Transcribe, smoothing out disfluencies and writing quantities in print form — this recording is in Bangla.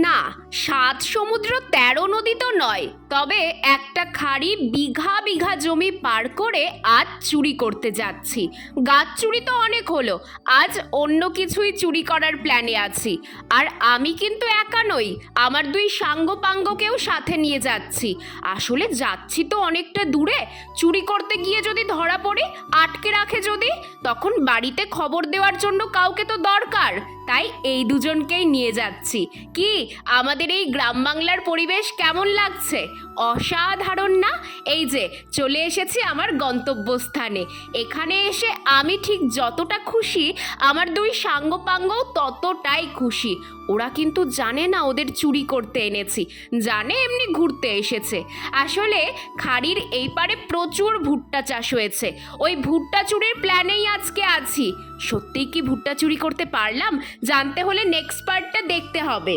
না, ৭ সমুদ্র ১৩ নদী তো নয়, তবে একটা খাঁড়ি বিঘা বিঘা জমি পার করে আজ চুরি করতে যাচ্ছি। গাছ চুরি তো অনেক হলো, আজ অন্য কিছুই চুরি করার প্ল্যানে আছি। আর আমি কিন্তু একা নই, আমার ২ সাঙ্গপাঙ্গকেও সাথে নিয়ে যাচ্ছি। আসলে যাচ্ছি তো অনেকটা দূরে, চুরি করতে গিয়ে যদি ধরা পড়ি, আটকে রাখে যদি, তখন বাড়িতে খবর দেওয়ার জন্য কাউকে তো দরকার। তাই এই দুজনকেই নিয়ে যাচ্ছি। কি আমাদের এই গ্রাম বাংলার পরিবেশ কেমন লাগছে? অসাধারণ না? এই যে চলে এসেছি আমার গন্তব্যস্থানে। এখানে এসে আমি ঠিক যতটা খুশি, আমার ২ সাঙ্গপাঙ্গও ততটাই খুশি। ওরা কিন্তু জানে না ওদের চুরি করতে এনেছি, জানে এমনি ঘুরতে এসেছে। আসলে খাড়ির এই পারে প্রচুর ভুট্টা চাষ হয়েছে, ওই ভুট্টা চুরির প্ল্যানেই আজকে আছি। সত্যিই কি ভুট্টা চুরি করতে পারলাম? জানতে হলে নেক্সট পার্টটা দেখতে হবে।